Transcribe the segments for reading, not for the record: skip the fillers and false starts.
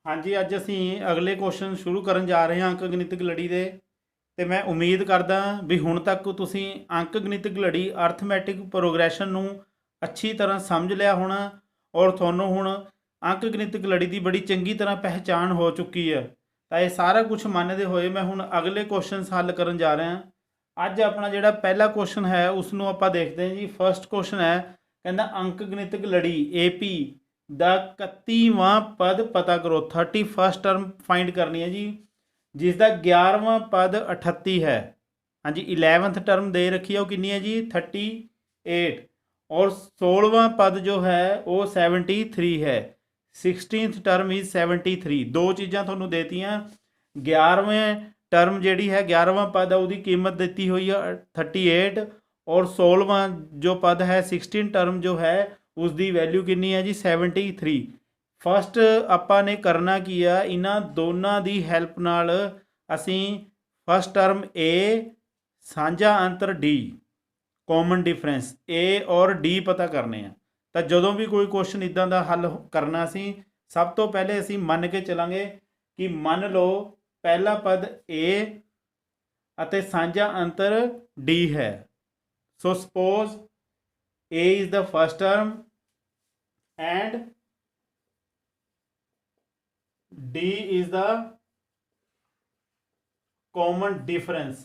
हाँ जी, अज असी अगले क्वेश्चन शुरू करन जा रहे हैं अंक गणितक लड़ी दे। ਤੇ ਮੈਂ ਉਮੀਦ ਕਰਦਾ ਵੀ ਹੁਣ ਤੱਕ ਤੁਸੀਂ ਅੰਕ ਗਣਿਤਕ ਲੜੀ ਅਰਥਮੈਟਿਕ ਪ੍ਰੋਗਰੈਸ਼ਨ ਨੂੰ ਅੱਛੀ ਤਰ੍ਹਾਂ ਸਮਝ ਲਿਆ ਹੋਣਾ ਔਰ ਤੁਹਾਨੂੰ ਹੁਣ ਅੰਕ ਗਣਿਤਕ ਲੜੀ ਦੀ ਬੜੀ ਚੰਗੀ ਤਰ੍ਹਾਂ ਪਹਿਚਾਣ ਹੋ ਚੁੱਕੀ ਹੈ। ਤਾਂ ਇਹ ਸਾਰਾ ਕੁਝ ਮੰਨਦੇ ਹੋਏ ਮੈਂ ਹੁਣ ਅਗਲੇ ਕੁਐਸਚਨਸ ਹੱਲ ਕਰਨ ਜਾ ਰਿਹਾ। ਅੱਜ ਆਪਣਾ ਜਿਹੜਾ ਪਹਿਲਾ ਕੁਐਸਚਨ ਹੈ ਉਸ ਨੂੰ ਆਪਾਂ ਦੇਖਦੇ ਹਾਂ ਜੀ। ਫਰਸਟ ਕੁਐਸਚਨ ਹੈ, ਕਹਿੰਦਾ ਅੰਕ ਗਣਿਤਕ ਲੜੀ AP ਦਾ 31ਵਾਂ ਪਦ ਪਤਾ ਕਰੋ। 31st ਟਰਮ ਫਾइंड करनी है जी, जिसका 11वां पद 38 है। हाँ जी, 11th टर्म दे रखी है वो कितनी है जी 38 और 16वां पद जो है वो 73 है। 16th term is 73। दो चीज़ां तुहानूं देतियां। 11वें टर्म जिहड़ी है 11वां पद है उसकी कीमत दी हुई है 38 और 16वां जो पद है 16 टर्म जो है उसकी वैल्यू कितनी है जी 73। फस्ट ਆਪਾਂ ਨੇ ਕਰਨਾ ਕੀ ਆ, ਇਹਨਾਂ ਦੋਨਾਂ ਦੀ ਹੈਲਪ ਨਾਲ ਅਸੀਂ ਫਸਟ ਟਰਮ A ਸਾਂਝਾ ਅੰਤਰ D ਕਾਮਨ ਡਿਫਰੈਂਸ A ਔਰ D ਪਤਾ ਕਰਨੇ ਆ। ਤਾਂ ਜਦੋਂ ਵੀ ਕੋਈ ਕੁਐਸਚਨ ਇਦਾਂ ਦਾ ਹੱਲ ਕਰਨਾ ਸੀ, ਸਭ ਤੋਂ ਪਹਿਲੇ ਅਸੀਂ ਮੰਨ ਕੇ ਚੱਲਾਂਗੇ ਕਿ ਮੰਨ ਲਓ ਪਹਿਲਾ ਪਦ A ਅਤੇ ਸਾਂਝਾ ਅੰਤਰ D ਹੈ। So suppose A is the first term and D is the common difference।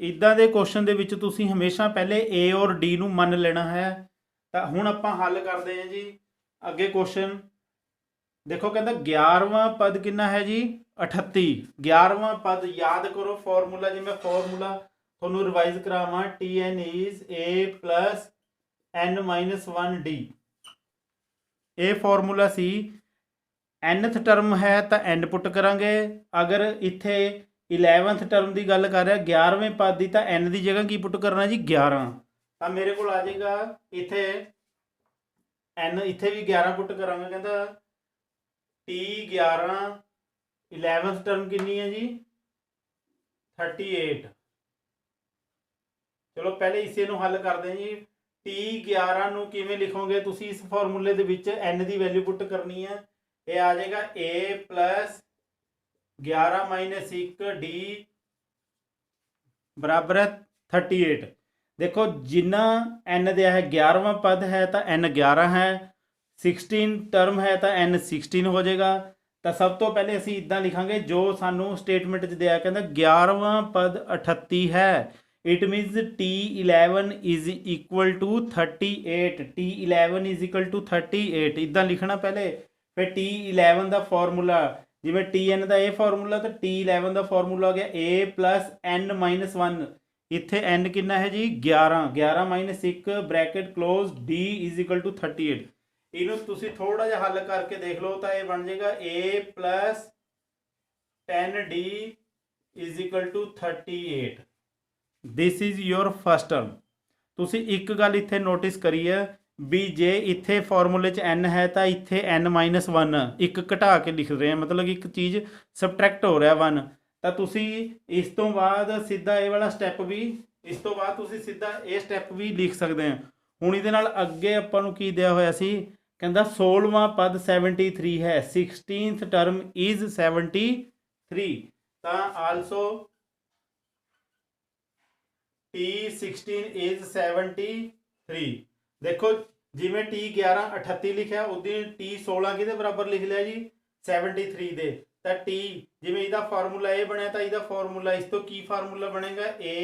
इदा दे क्वेश्चन दे विच तुसीं हमेशा पहले A और D नूं मन लेना है। तो हुण आपां हल करते हैं जी अगे क्वेश्चन। देखो कहता 11वां पद कितना है जी 38। 11वां पद याद करो फॉर्मूला, जी मैं फॉर्मूला तुहानूं रिवाइज करावां। TN is A plus N-1 D। ये फॉर्मूला सी। nth टर्म है तो n पुट करांगे। अगर इत्थे 11th टर्म की गल कर रहा 11वें पद की, तो n की जगह की पुट करना जी 11। तो मेरे को आ जाएगा इत्थे n, इत्थे भी 11 पुट करांगे। कहता T11 11th टर्म कितनी है जी 38। चलो पहले इसे नूं हल करते हैं जी। T11 ਨੂੰ ਕਿਵੇਂ ਲਿਖੋਗੇ ਤੁਸੀਂ? ਇਸ ਫਾਰਮੂਲੇ ਦੇ ਵਿੱਚ n ਦੀ ਵੈਲਿਊ ਪੁੱਟ ਕਰਨੀ ਹੈ। ਇਹ ਆ ਜਾਏਗਾ A प्लस 11 माइनस 1 D बराबर है 38। देखो जिन्ना n दिया है 11वां पद है तो n 11 है, 16 टर्म है तो n 16 हो जाएगा। तो सब तो पहले असी इदा लिखांगे जो सानू स्टेटमेंट च दिया, कहता 11वां पद 38 है। It means T11 is equal to 38। T11 is equal to 38 इदा लिखना पहले। फिर T11 का फॉर्मूला, जिमें TN का ये फॉर्मूला तो T11 का फॉर्मूला हो गया A प्लस N-1। इत्थे n कितना है जी 11। 11 minus 1 bracket close D is equal to 38। इनू तुसी थोड़ा जिहा हल करके देख लो तो यह बन जाएगा A plus 10D is equal to 38। This is your first term. तुसी एक गल इत्थे नोटिस करी है भी जे इत्थे फॉर्मूले च n है तो इत्थे N-1 एक घटा के लिख रहे हैं, मतलब एक चीज़ सबट्रैक्ट हो रहा 1। तो तुसी इस तो बाद सीधा ये वाला स्टैप भी, इस तो बाद तुसी सीधा ये स्टैप भी लिख सकते हैं। हुण इहदे नाल अगे आपां नूं की दिया होया सी, कहंदा 16वां पद 73 है। 16th term is 73। तो आल्सो T16 इज 73। देखो जिमें T11 38 लिखा उदी T16 कि बराबर लिख लिया जी 73 दे। तो T जिमें इसका फार्मूला ये बनया तो इसका फार्मूला इस तो की फार्मूला बनेगा A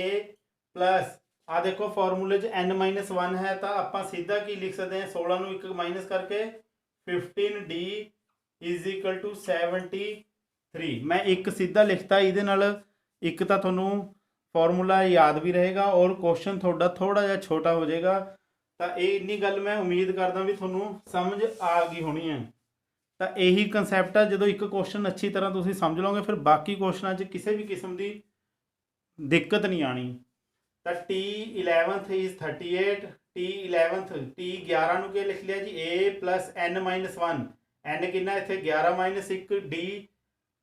प्लस आ देखो फार्मूले N-1 है तो आप सीधा की लिख सकते हैं 16 एक माइनस करके 15D इज इक्वल टू 73। मैं एक सीधा लिखता, ये एक तो थोनों फॉर्मूला याद भी रहेगा और क्वेश्चन थोड़ा थोड़ा जिहा छोटा हो जाएगा। तो ये इन्नी गल मैं उम्मीद करदा भी थोनों समझ आ गई होनी है। तो यही कंसैप्ट है, जो एक क्वेश्चन अच्छी तरह तुसीं समझ लोगे फिर बाकी क्वेश्चनों च किसी भी किस्म की दिक्कत नहीं आनी। तो T11 इज 38। T11 नूं क्या लिख लिया जी A प्लस N-1। n कितना इत्थे 11 minus 1 D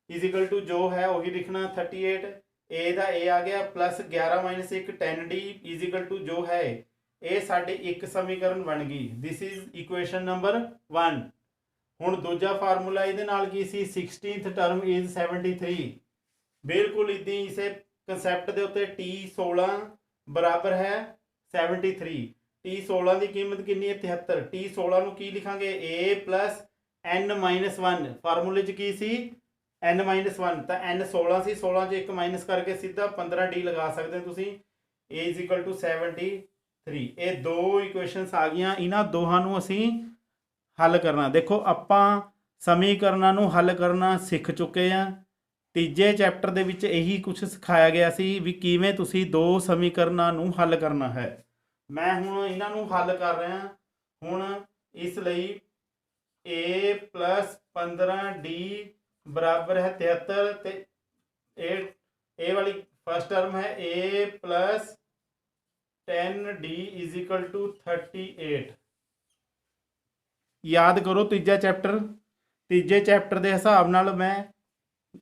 is equal to जो है वही लिखना 38। A का A आ गया plus 11 minus 1 10D is equal to जो है ये साडी एक समीकरण बन गई। This is equation number 1। ਹੁਣ ਦੂਜਾ ਫਾਰਮੂਲਾ ਇਹਦੇ ਨਾਲ ਕੀ ਸੀ 16th ਟਰਮ ਇਜ਼ 73 ਬਿਲਕੁਲ ਇਦਾਂ ਹੀ ਇਸੇ ਕਨਸੈਪਟ ਦੇ ਉੱਤੇ T16 ਬਰਾਬਰ ਹੈ 73 T16 ਦੀ ਕੀਮਤ ਕਿੰਨੀ ਹੈ 73 T16 ਨੂੰ ਕੀ ਲਿਖਾਂਗੇ A plus n-1 ਫਾਰਮੂਲੇ 'ਚ ਕੀ ਸੀ n-1 ਤਾਂ n 16 ਸੀ 16 'ਚ 1 ਮਾਈਨਸ ਕਰਕੇ ਸਿੱਧਾ 15D ਲਗਾ ਸਕਦੇ ਹੋ ਤੁਸੀਂ A is equal to 73 ਇਹ ਦੋ ਇਕੁਏਸ਼ਨਸ ਆ ਗਈਆਂ ਇਹਨਾਂ ਦੋਹਾਂ ਨੂੰ ਅਸੀਂ ਹੱਲ ਕਰਨਾ ਦੇਖੋ ਆਪਾਂ ਸਮੀਕਰਨਾਂ ਨੂੰ ਹੱਲ ਕਰਨਾ ਸਿੱਖ ਚੁੱਕੇ ਹਾਂ ਤੀਜੇ ਚੈਪਟਰ ਦੇ ਵਿੱਚ ਇਹੀ ਕੁਝ ਸਿਖਾਇਆ ਗਿਆ ਸੀ ਵੀ ਕਿਵੇਂ ਤੁਸੀਂ ਦੋ ਸਮੀਕਰਨਾਂ ਨੂੰ ਹੱਲ ਕਰਨਾ ਹੈ ਮੈਂ ਹੁਣ ਇਹਨਾਂ ਨੂੰ ਹੱਲ ਕਰ ਰਿਹਾ ਹੁਣ ਇਸ ਲਈ A plus 15D ਬਰਾਬਰ ਹੈ 73 ਤੇ ਇਹ ਵਾਲੀ ਫਸਟ ਟਰਮ ਹੈ A plus 10D is equal to 38 ਯਾਦ ਕਰੋ ਤੀਜੇ ਚੈਪਟਰ ਦੇ ਹਿਸਾਬ ਨਾਲ ਮੈਂ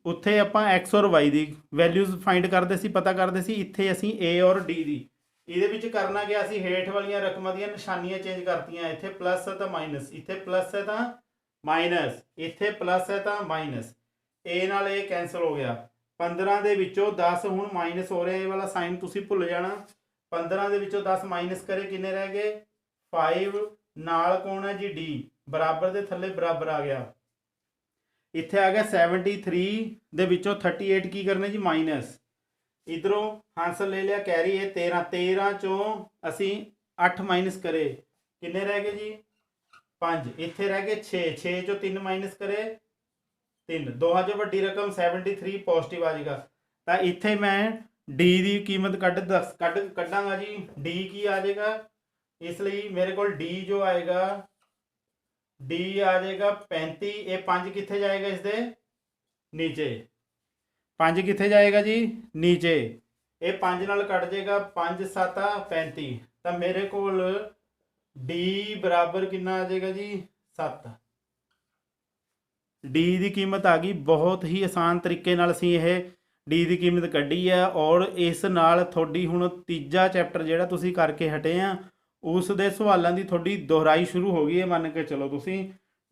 ਉੱਥੇ ਆਪਾਂ x ਔਰ y ਦੀ ਵੈਲਿਊਜ਼ ਫਾਈਂਡ ਕਰਦੇ ਸੀ ਪਤਾ ਕਰਦੇ ਸੀ ਇੱਥੇ ਅਸੀਂ a ਔਰ d ਦੀ ਇਹਦੇ ਵਿੱਚ ਕਰਨਾ ਗਿਆ ਸੀ ਹੇਠ ਵਾਲੀਆਂ ਰਕਮਾਂ ਦੀਆਂ ਨਿਸ਼ਾਨੀਆਂ ਚੇਂਜ ਕਰਤੀਆਂ ਇੱਥੇ ਪਲੱਸ ਹੈ ਤਾਂ ਮਾਈਨਸ ਇੱਥੇ ਪਲੱਸ ਹੈ ਤਾਂ ਮਾਈਨਸ ਇੱਥੇ ਪਲੱਸ ਹੈ ਤਾਂ ਮਾਈਨਸ a ਨਾਲ ਇਹ ਕੈਂਸਲ ਹੋ ਗਿਆ 15 ਦੇ ਵਿੱਚੋਂ 10 ਹੁਣ ਮਾਈਨਸ ਹੋ ਰਿਹਾ ਇਹ ਵਾਲਾ ਸਾਈਨ ਤੁਸੀਂ ਭੁੱਲ ਜਾਣਾ 15 ਦੇ ਵਿੱਚੋਂ 10 ਮਾਈਨਸ ਕਰੇ ਕਿੰਨੇ ਰਹਿ ਗਏ 5 ਨਾਲ ਕੌਣ ਹੈ ਜੀ d ਬਰਾਬਰ ਦੇ ਥੱਲੇ ਬਰਾਬਰ ਆ ਗਿਆ ਇੱਥੇ ਆ ਗਿਆ 73 ਦੇ ਵਿੱਚੋਂ 38 ਕੀ ਕਰਨੇ ਜੀ ਮਾਈਨਸ ਇਧਰੋਂ ਹਾਂਸਲ ਲੈ ਲਿਆ ਕੈਰੀ ਇਹ 13 ਚੋਂ ਅਸੀਂ 8 ਮਾਈਨਸ ਕਰੇ ਕਿੰਨੇ ਰਹਿ ਗਏ ਜੀ 5 ਇੱਥੇ ਰਹਿ ਗਏ 6 ਚੋਂ 3 ਮਾਈਨਸ ਕਰੇ 3 ਦੋਹਾਂ ਚੋਂ ਵੱਡੀ ਰਕਮ 73 ਪੋਜ਼ਿਟਿਵ ਆ ਜਾਏਗਾ ਤਾਂ ਇੱਥੇ ਮੈਂ d ਦੀ ਕੀਮਤ ਕੱਢਾਂਗਾ ਜੀ d ਕੀ ਆ ਜਾਏਗਾ ਇਸ ਲਈ ਮੇਰੇ ਕੋਲ d ਜੋ ਆਏਗਾ d ਆ ਜਾਏਗਾ 35 ਇਹ 5 ਕਿੱਥੇ ਜਾਏਗਾ ਇਸ ਦੇ ਨੀਚੇ 5 ਕਿੱਥੇ ਜਾਏਗਾ ਜੀ ਨੀਚੇ ਇਹ 5 ਨਾਲ ਕੱਟ ਜਾਏਗਾ 5 7 35 ਤਾਂ ਮੇਰੇ ਕੋਲ d ਬਰਾਬਰ ਕਿੰਨਾ ਆ ਜਾਏਗਾ ਜੀ 7 d ਦੀ ਕੀਮਤ ਆ ਗਈ ਬਹੁਤ ਹੀ ਆਸਾਨ ਤਰੀਕੇ ਨਾਲ ਅਸੀਂ ਇਹ d ਦੀ ਕੀਮਤ ਕੱਢੀ ਆ ਔਰ ਇਸ ਨਾਲ ਤੁਹਾਡੀ ਹੁਣ ਤੀਜਾ ਚੈਪਟਰ ਜਿਹੜਾ ਤੁਸੀਂ ਕਰਕੇ ਹਟੇ ਆ ਉਸ ਦੇ ਸਵਾਲਾਂ ਦੀ ਤੁਹਾਡੀ ਦੁਹਰਾਈ ਸ਼ੁਰੂ ਹੋ ਗਈ ਹੈ ਮੰਨ ਕੇ ਚਲੋ ਤੁਸੀਂ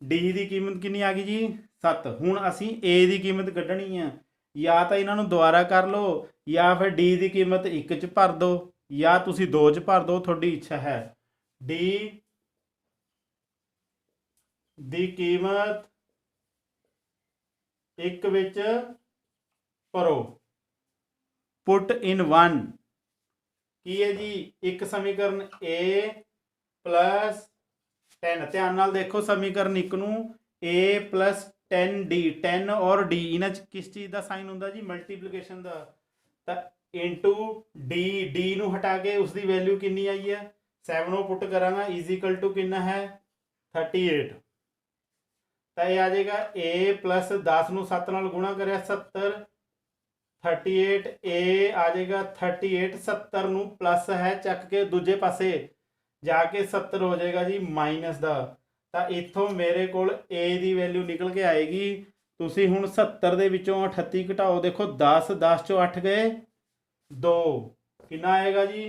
d ਦੀ ਕੀਮਤ ਕਿੰਨੀ ਆ ਗਈ ਜੀ 7 ਹੁਣ ਅਸੀਂ a ਦੀ ਕੀਮਤ ਕੱਢਣੀ ਆ ਜਾਂ ਤਾਂ ਇਹਨਾਂ ਨੂੰ ਦੁਬਾਰਾ ਕਰ ਲਓ ਜਾਂ ਫਿਰ d ਦੀ ਕੀਮਤ 1 ਚ ਭਰ ਦਿਓ ਜਾਂ ਤੁਸੀਂ 2 ਚ ਭਰ ਦਿਓ ਤੁਹਾਡੀ ਇੱਛਾ ਹੈ d ਦੀ ਕੀਮਤ 1 ਵਿੱਚ ਭਰੋ ਪੁੱਟ ਇਨ 1 ਕੀ ਹੈ ਜੀ ਇੱਕ ਸਮੀਕਰਨ a plus 10 ਧਿਆਨ ਨਾਲ ਦੇਖੋ ਸਮੀਕਰਨ ਇੱਕ ਨੂੰ a plus 10d 10 ਔਰ d ਇਹਨਾਂ 'ਚ ਕਿਸ ਚੀਜ਼ ਦਾ ਸਾਈਨ ਹੁੰਦਾ ਜੀ ਮਲਟੀਪਲੀਕੇਸ਼ਨ ਦਾ ਤਾਂ ਇਨਟੂ d ਨੂੰ ਹਟਾ ਕੇ ਉਸ ਦੀ ਵੈਲਿਊ ਕਿੰਨੀ ਆਈ ਹੈ 7 ਨੂੰ ਪੁੱਟ ਕਰਾਂਗਾ ਇਜ਼ ਇਕੁਅਲ ਟੂ ਕਿੰਨਾ ਹੈ 38 ਤਾਂ ਇਹ ਆ ਜਾਏਗਾ a plus 10 ਨੂੰ 7 ਨਾਲ ਗੁਣਾ ਕਰਿਆ 70 38 a ਆ ਜਾਏਗਾ 38 70 ਨੂੰ ਪਲੱਸ ਹੈ ਚੱਕ ਕੇ ਦੂਜੇ ਪਾਸੇ ਜਾ ਕੇ 70 ਹੋ ਜਾਏਗਾ ਜੀ ਮਾਈਨਸ ਦਾ ਤਾਂ ਇੱਥੋਂ ਮੇਰੇ ਕੋਲ a ਦੀ ਵੈਲਿਊ ਨਿਕਲ ਕੇ ਆਏਗੀ ਤੁਸੀਂ ਹੁਣ 70 ਦੇ ਵਿੱਚੋਂ 38 ਘਟਾਓ ਦੇਖੋ 10 ਚੋਂ 8 ਗਏ 2 ਕਿੰਨਾ ਆਏਗਾ ਜੀ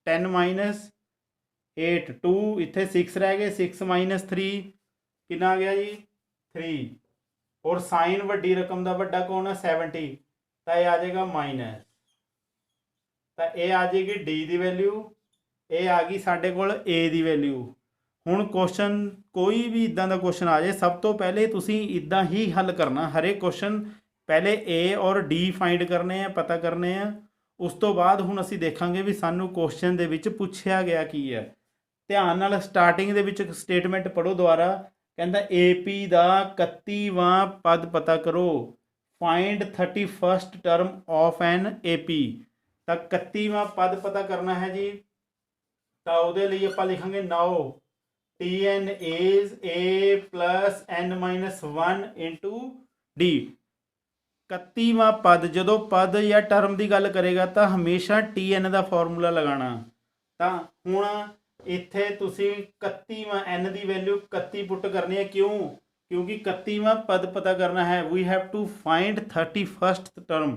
10 ਮਾਈਨਸ 8 2 ਇੱਥੇ 6 ਰਹਿ ਗਏ 6 ਮਾਈਨਸ 3 ਕਿੰਨਾ ਆ ਗਿਆ ਜੀ 3 ਔਰ ਸਾਈਨ ਵੱਡੀ ਰਕਮ ਦਾ ਵੱਡਾ ਕੌਣ ਹੈ 70 ਤਾਂ ਇਹ ਆ ਜਾਏਗਾ ਮਾਈਨਸ ਤਾਂ ਇਹ ਆ ਜਾਏਗੀ d ਦੀ ਵੈਲਿਊ ਇਹ ਆ ਗਈ ਸਾਡੇ ਕੋਲ a ਦੀ ਵੈਲਿਊ ਹੁਣ ਕੁਐਸਚਨ ਕੋਈ ਵੀ ਇਦਾਂ ਦਾ ਕੁਐਸਚਨ ਆ ਜਾਏ ਸਭ ਤੋਂ ਪਹਿਲੇ ਤੁਸੀਂ ਇਦਾਂ ਹੀ ਹੱਲ ਕਰਨਾ ਹਰੇਕ ਕੁਐਸਚਨ ਪਹਿਲੇ a ਔਰ d ਫਾਈਂਡ ਕਰਨੇ ਆ ਪਤਾ ਕਰਨੇ ਆ ਉਸ ਤੋਂ ਬਾਅਦ ਹੁਣ ਅਸੀਂ ਦੇਖਾਂਗੇ ਵੀ ਸਾਨੂੰ ਕੁਐਸਚਨ ਦੇ ਵਿੱਚ ਪੁੱਛਿਆ ਗਿਆ ਕੀ ਹੈ ਧਿਆਨ ਨਾਲ ਸਟਾਰਟਿੰਗ ਦੇ ਵਿੱਚ ਸਟੇਟਮੈਂਟ ਪੜੋ ਦੁਬਾਰਾ ਕਹਿੰਦਾ AP ਦਾ 31ਵਾਂ ਪਦ ਪਤਾ ਕਰੋ find 31st term of N AP ਤਾਂ 31ਵਾਂ ਪਦ ਪਤਾ ਕਰਨਾ ਹੈ ਜੀ ਤਾਂ ਉਹਦੇ ਲਈ ਆਪਾਂ ਲਿਖਾਂਗੇ ਨਾਓ Tn is a plus n minus 1 into d 31ਵਾਂ ਪਦ ਜਦੋਂ ਪਦ ਜਾਂ ਟਰਮ ਦੀ ਗੱਲ ਕਰੇਗਾ ਤਾਂ ਹਮੇਸ਼ਾ Tn ਦਾ ਫਾਰਮੂਲਾ ਲਗਾਉਣਾ ਤਾਂ ਹੁਣ ਇੱਥੇ ਤੁਸੀਂ 31ਵਾਂ n ਦੀ ਵੈਲਿਊ 31 ਪੁੱਟ ਕਰਨੀ ਹੈ ਕਿਉਂ ਕਿਉਂਕਿ 31ਵਾਂ ਪਦ ਪਤਾ ਕਰਨਾ ਹੈ we have to find 31st term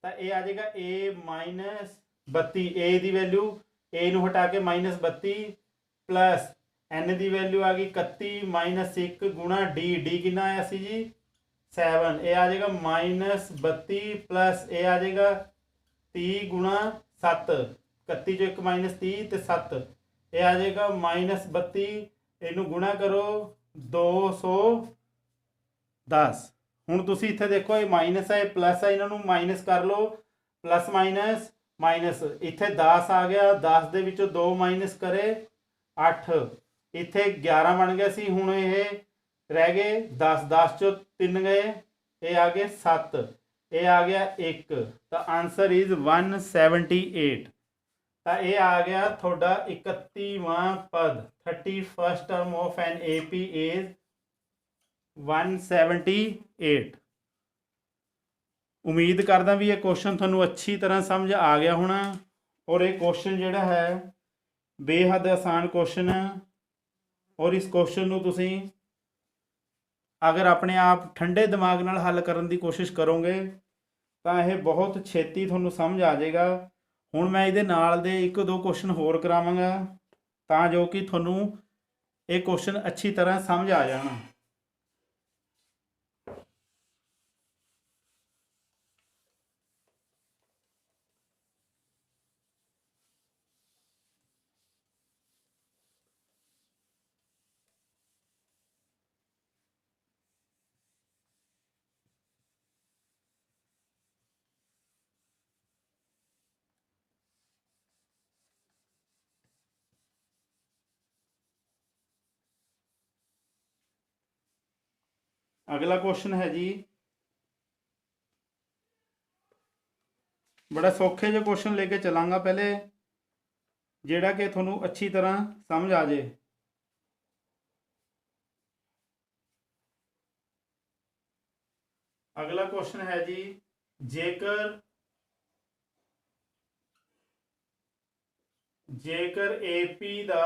ਤਾਂ ਇਹ ਆ ਜਾਏਗਾ a minus 32 a ਦੀ ਵੈਲਿਊ a ਨੂੰ ਹਟਾ ਕੇ -32 ਪਲੱਸ n की वैल्यू आ गई 31 माइनस 1 गुणा d, d कितना आया सी जी 7, ये आ जाएगा माइनस 32 प्लस ये आ जाएगा 30 गुणा 7, 31 जो 1 माइनस 30 तो 7, ये आ जाएगा माइनस 32, इनू गुणा करो 210। ਹੁਣ ਤੁਸੀਂ ਇੱਥੇ ਦੇਖੋ ਇਹ ਮਾਈਨਸ ਹੈ ਪਲੱਸ ਹੈ, ਇਹਨਾਂ ਨੂੰ ਮਾਈਨਸ ਕਰ ਲਓ, ਪਲੱਸ ਮਾਈਨਸ ਮਾਈਨਸ, ਇੱਥੇ 10 ਆ ਗਿਆ, 10 ਦੇ ਵਿੱਚੋਂ 2 ਮਾਈਨਸ ਕਰੇ 8, ਇੱਥੇ 11 ਬਣ ਗਿਆ ਸੀ, ਹੁਣ ਇਹ ਰਹਿ ਗਏ 10, 10 ਚੋਂ 3 ਗਏ, ਇਹ ਆ ਗਏ 7, ਇਹ ਆ ਗਿਆ 1, ਤਾਂ ਆਨਸਰ ਇਜ਼ 178। ਤਾਂ ਇਹ ਆ ਗਿਆ ਤੁਹਾਡਾ 31ਵਾਂ ਪਦ, 31st term of N AP is 178। ਉਮੀਦ ਕਰਦਾ ਵੀ ਇਹ ਕੁਐਸਚਨ ਤੁਹਾਨੂੰ ਅੱਛੀ ਤਰ੍ਹਾਂ ਸਮਝ ਆ ਗਿਆ ਹੋਣਾ, ਔਰ ਇਹ ਕੁਐਸਚਨ ਜਿਹੜਾ ਹੈ ਬੇਹੱਦ ਆਸਾਨ ਕੁਐਸਚਨ ਹੈ, ਔਰ ਇਸ ਕੁਐਸਚਨ ਨੂੰ ਤੁਸੀਂ ਅਗਰ ਆਪਣੇ ਆਪ ਠੰਡੇ ਦਿਮਾਗ ਨਾਲ ਹੱਲ ਕਰਨ ਦੀ ਕੋਸ਼ਿਸ਼ ਕਰੋਗੇ ਤਾਂ ਇਹ ਬਹੁਤ ਛੇਤੀ ਤੁਹਾਨੂੰ ਸਮਝ ਆ ਜਾਏਗਾ। ਹੁਣ ਮੈਂ ਇਹਦੇ ਨਾਲ ਦੇ 1-2 ਕੁਐਸਚਨ ਹੋਰ ਕਰਾਵਾਂਗਾ ਤਾਂ ਜੋ ਕਿ ਤੁਹਾਨੂੰ ਇਹ ਕੁਐਸਚਨ ਅੱਛੀ ਤਰ੍ਹਾਂ ਸਮਝ ਆ ਜਾਣ। अगला क्वेश्चन है जी, बड़ा सौखे जो क्वेश्चन लेके चलांगा पहले, जेड़ा कि थोनू अच्छी तरह समझ आ जाए। अगला क्वेश्चन है जी, जेकर AP दा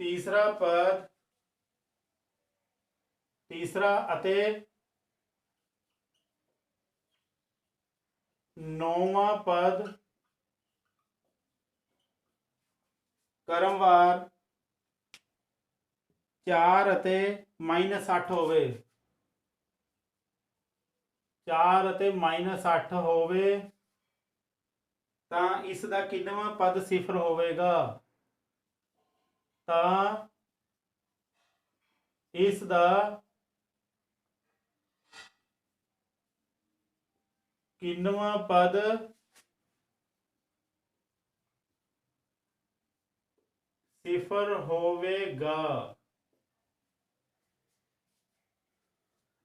तीसरा पद, तीसरा अते 9वां पद क्रमवार 4 अते -8 होवे, 4 अते -8 होवे तां इस दा किन्नवां पद सिफर होवेगा, ਤਾਂ ਇਸ ਦਾ ਕਿੰਨਵਾਂ ਪਦ ਸਿਫਰ ਹੋਵੇਗਾ।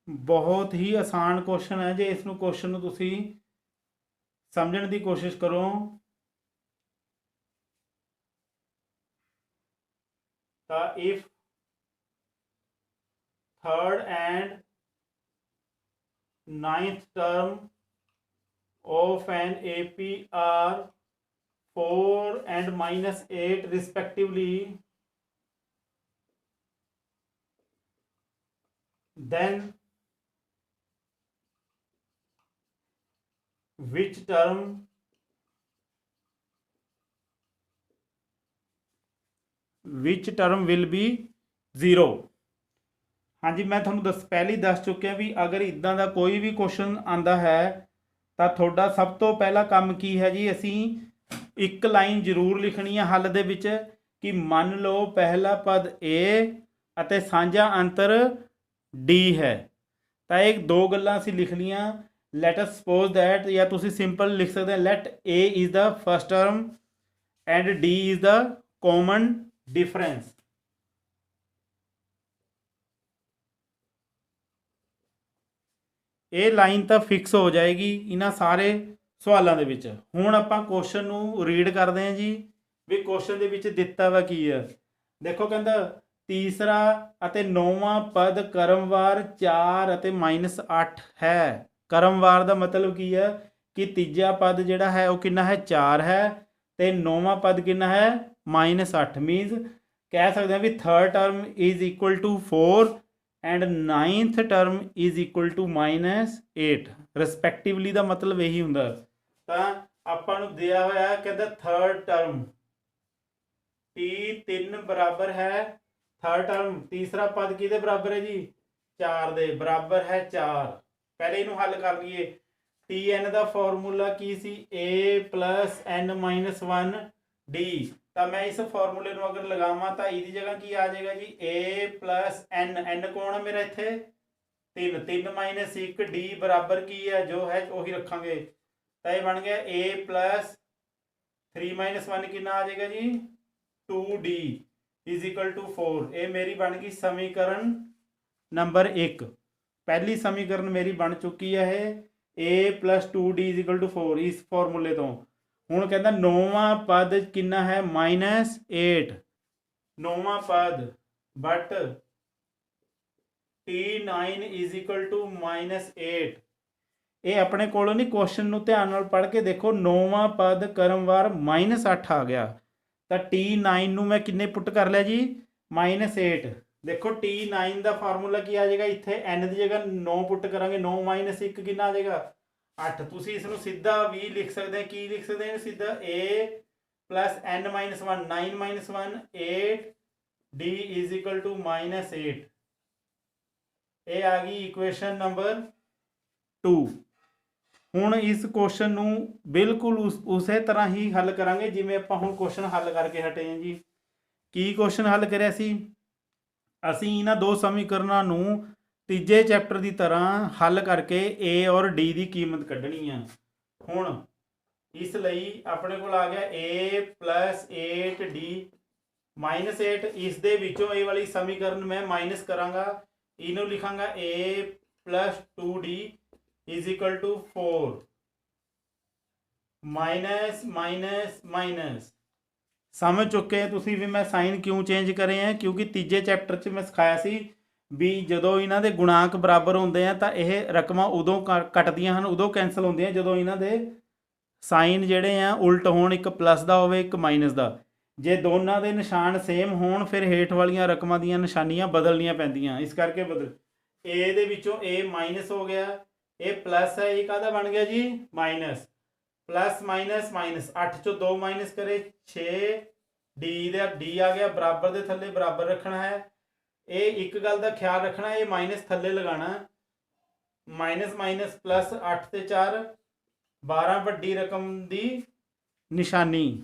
ਬਹੁਤ ਹੀ ਆਸਾਨ ਕੁਐਸਚਨ ਹੈ, ਜੇ ਇਸ ਨੂੰ ਕੁਐਸਚਨ ਨੂੰ ਤੁਸੀਂ ਸਮਝਣ ਦੀ ਕੋਸ਼ਿਸ਼ ਕਰੋ if third and 9th term of an AP are 4 and -8 respectively, then which term will be 0। हाँ जी, मैं थोड़ा पहले ही दस चुकिया भी अगर इदा का कोई भी क्वेश्चन आता है तो थोड़ा सब तो पहला काम की है जी, असी एक लाइन जरूर लिखनी है हल दे विच कि मान लो पहला पद A अते सांझा अंतर D है, तो एक 2 गल्लां असी लिख लिया। लेट अस सपोज दैट, या तुसी सिंपल लिख सकते हैं let A is the first term and D is the common difference. ये लाइन तो फिक्स हो जाएगी इन्हां सारे सवालों के विच। हुण आपां क्वेश्चन नूं रीड करते हैं जी भी क्वेश्चन दे विच दिता वा की है। देखो कहंदा तीसरा अते 9वां पद क्रमवार 4 अते -8 है। क्रमवार का मतलब की है कि तीजा पद जिहड़ा है वो कितना है 4 है, तो 9वां पद कितना है -8। मीनस कह सकते हैं भी third term is equal to 4 and 9th term is equal to -8 respectively का मतलब यही हुंदा। ਤਾਂ ਆਪਾਂ ਨੂੰ ਦਿਆ ਹੋਇਆ ਕਹਿੰਦਾ ਥਰਡ ਟਰਮ t3 ਬਰਾਬਰ ਹੈ ਥਰਡ ਟਰਮ ਤੀਸਰਾ ਪਦ ਕਿਹਦੇ ਬਰਾਬਰ ਹੈ ਜੀ 4 ਦੇ ਬਰਾਬਰ ਹੈ 4। ਪਹਿਲੇ ਇਹਨੂੰ ਹੱਲ ਕਰ ਲਈਏ। tn the formula Ki C a plus n minus 1 d। ਤਾਂ ਮੈਂ ਇਸ ਫਾਰਮੂਲੇ ਨੂੰ ਅਗਰ ਲਗਾਵਾਂ ਤਾਂ ਇਹਦੀ ਜਗ੍ਹਾ ਕੀ ਆ ਜਾਏਗਾ ਜੀ a plus n। n ਕੌਣ ਹੈ ਮੇਰਾ ਇੱਥੇ 3 3 minus 1 d ਬਰਾਬਰ ਕੀ ਹੈ ਜੋ ਹੈ ਉਹੀ ਰੱਖਾਂਗੇ। ਤਾਂ ਇਹ ਬਣ ਗਿਆ a plus 3 minus 1 ਕਿੰਨਾ ਆ ਜਾਏਗਾ ਜੀ 2d is equal to 4। ਇਹ ਮੇਰੀ ਬਣ ਗਈ ਸਮੀਕਰਨ ਨੰਬਰ 1। ਪਹਿਲੀ ਸਮੀਕਰਨ ਮੇਰੀ ਬਣ ਚੁੱਕੀ ਹੈ ਇਹ a plus 2d is equal to 4 ਇਸ ਫਾਰਮੂਲੇ ਤੋਂ। ਹੁਣ ਕਹਿੰਦਾ ਨੌਵਾਂ ਪਦ ਕਿੰਨਾ ਹੈ -8 ਨੌਵਾਂ ਪਦ but t9 is equal to -8। ਇਹ ਆਪਣੇ ਕੋਲੋਂ ਨਹੀਂ ਕੁਐਸਚਨ ਨੂੰ ਧਿਆਨ ਨਾਲ ਪੜ੍ਹ ਕੇ ਦੇਖੋ। ਨੌਵਾਂ ਪਦ ਕਰਮਵਾਰ -8 ਆ ਗਿਆ ਤਾਂ t9 ਨੂੰ ਮੈਂ ਕਿੰਨੇ ਪੁੱਟ ਕਰ ਲਿਆ ਜੀ -8। ਦੇਖੋ t9 ਦਾ ਫਾਰਮੂਲਾ ਕੀ ਆ ਜਾਏਗਾ ਇੱਥੇ n ਦੀ ਜਗ੍ਹਾ 9 ਪੁੱਟ ਕਰਾਂਗੇ 9 - 1 ਕਿੰਨਾ ਆ ਜਾਏਗਾ 8। ਤੁਸੀਂ ਇਸ ਨੂੰ ਸਿੱਧਾ ਵੀ ਲਿਖ ਸਕਦੇ ਹੋ। ਕੀ ਲਿਖ ਸਕਦੇ ਹੋ ਸਿੱਧਾ a plus n - 1 9 - 1 8 d is equal to -8। ਇਹ ਆ ਗਈ ਇਕੁਏਸ਼ਨ ਨੰਬਰ 2। ਹੁਣ ਇਸ ਕੁਐਸਚਨ ਨੂੰ ਬਿਲਕੁਲ ਉਸੇ ਤਰ੍ਹਾਂ ਹੀ ਹੱਲ ਕਰਾਂਗੇ ਜਿਵੇਂ ਆਪਾਂ ਹੁਣ ਕੁਐਸਚਨ ਹੱਲ ਕਰਕੇ ਹਟੇ ਹਾਂ ਜੀ। ਕੀ ਕੁਐਸਚਨ ਹੱਲ ਕਰਿਆ ਸੀ ਅਸੀਂ ਇਹਨਾਂ ਦੋ ਸਮੀਕਰਨਾਂ ਨੂੰ ਤੀਜੇ ਚੈਪਟਰ ਦੀ ਤਰ੍ਹਾਂ ਹੱਲ ਕਰਕੇ a ਔਰ d ਦੀ ਕੀਮਤ ਕੱਢਣੀ ਆ। ਹੁਣ ਇਸ ਲਈ ਆਪਣੇ ਕੋਲ ਆ ਗਿਆ a plus 8d -8। ਇਸ ਦੇ ਵਿੱਚੋਂ ਇਹ ਵਾਲੀ ਸਮੀਕਰਨ ਮੈਂ ਮਾਈਨਸ ਕਰਾਂਗਾ। ਇਹਨੂੰ ਲਿਖਾਂਗਾ a plus 2d is equal to 4 minus ਸਮਝ ਚੁੱਕੇ ਤੁਸੀਂ ਵੀ ਮੈਂ ਸਾਈਨ ਕਿਉਂ ਚੇਂਜ ਕਰੇ ਆ ਕਿਉਂਕਿ ਤੀਜੇ ਚੈਪਟਰ 'ਚ ਮੈਂ ਸਿਖਾਇਆ ਸੀ ਵੀ ਜਦੋਂ ਇਹਨਾਂ ਦੇ ਗੁਣਾਂਕ ਬਰਾਬਰ ਹੁੰਦੇ ਆ ਤਾਂ ਇਹ ਰਕਮਾਂ ਉਦੋਂ ਕੱਟਦੀਆਂ ਹਨ ਉਦੋਂ ਕੈਂਸਲ ਹੁੰਦੀਆਂ ਜਦੋਂ ਇਹਨਾਂ ਦੇ ਸਾਈਨ ਜਿਹੜੇ ਆ ਉਲਟ ਹੋਣ, ਇੱਕ ਪਲੱਸ ਦਾ ਹੋਵੇ ਇੱਕ ਮਾਈਨਸ ਦਾ। ਜੇ ਦੋਨਾਂ ਦੇ ਨਿਸ਼ਾਨ ਸੇਮ ਹੋਣ ਫਿਰ ਹੇਠ ਵਾਲੀਆਂ ਰਕਮਾਂ ਦੀਆਂ ਨਿਸ਼ਾਨੀਆਂ ਬਦਲਣੀਆਂ ਪੈਂਦੀਆਂ। ਇਸ ਕਰਕੇ a ਦੇ ਵਿੱਚੋਂ a ਮਾਈਨਸ ਹੋ ਗਿਆ, ਇਹ ਪਲੱਸ ਹੈ, ਇਹ ਕਾਹਦਾ ਬਣ ਗਿਆ ਜੀ ਮਾਈਨਸ। प्लस माइनस माइनस 8 चो 2 माइनस करे 6 डी ਦਾ डी आ गया बराबर ਦੇ ਥੱਲੇ बराबर रखना है। ਇਹ ਇੱਕ ਗੱਲ ਦਾ ਖਿਆਲ ਰੱਖਣਾ ਇਹ ਮਾਈਨਸ ਥੱਲੇ ਲਗਾਣਾ ਮਾਈਨਸ ਮਾਈਨਸ ਪਲੱਸ 8 ਤੇ 4 12 ਵੱਡੀ ਰਕਮ ਦੀ ਨਿਸ਼ਾਨੀ।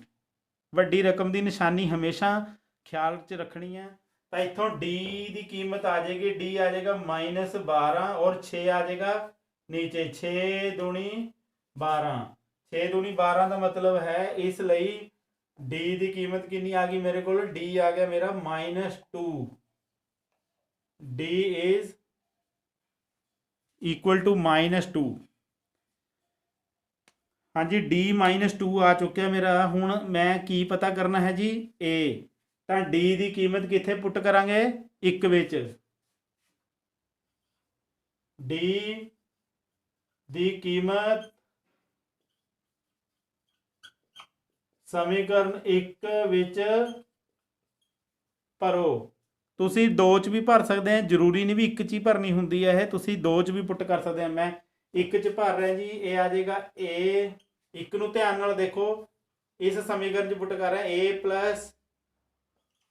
ਵੱਡੀ ਰਕਮ ਦੀ ਨਿਸ਼ਾਨੀ ਹਮੇਸ਼ਾ ਖਿਆਲ 'ਚ ਰੱਖਣੀ ਹੈ। ਤਾਂ ਇੱਥੋਂ डी ਦੀ ਕੀਮਤ ਆ ਜਾਏਗੀ डी ਆ ਜਾਏਗਾ -12 और 6 ਆ ਜਾਏਗਾ नीचे 6 दूनी 12 6 दूनी 12 ਦਾ ਮਤਲਬ ਹੈ ਇਸ ਲਈ d ਦੀ ਕੀਮਤ ਕਿੰਨੀ ਆ ਗਈ ਮੇਰੇ ਕੋਲ d ਆ ਗਿਆ ਮੇਰਾ -2 d is equal to -2। ਹਾਂਜੀ d -2 ਆ ਚੁੱਕਿਆ ਮੇਰਾ। ਹੁਣ ਮੈਂ ਕੀ ਪਤਾ ਕਰਨਾ ਹੈ ਜੀ a। ਤਾਂ d ਦੀ ਕੀਮਤ ਕਿੱਥੇ ਪੁੱਟ ਕਰਾਂਗੇ 1 ਵਿੱਚ। d ਦੀ ਕੀਮਤ समीकरण 1 ਵਿੱਚ ਭਰੋ। ਤੁਸੀਂ 2 ਚ ਵੀ ਭਰ ਸਕਦੇ ਆ, ਜ਼ਰੂਰੀ ਨਹੀਂ ਵੀ 1 ਚ ਹੀ ਭਰਨੀ ਹੁੰਦੀ ਹੈ ਇਹ, ਤੁਸੀਂ 2 ਚ ਵੀ ਪੁੱਟ ਕਰ ਸਕਦੇ ਆ। ਮੈਂ 1 ਚ ਭਰ ਰਿਹਾ ਜੀ। ਇਹ ਆ ਜਾਏਗਾ a। 1 ਨੂੰ ਧਿਆਨ ਨਾਲ ਦੇਖੋ ਇਸ ਸਮੀਕਰਨ ਚ ਪੁੱਟ ਕਰ ਰਿਹਾ a +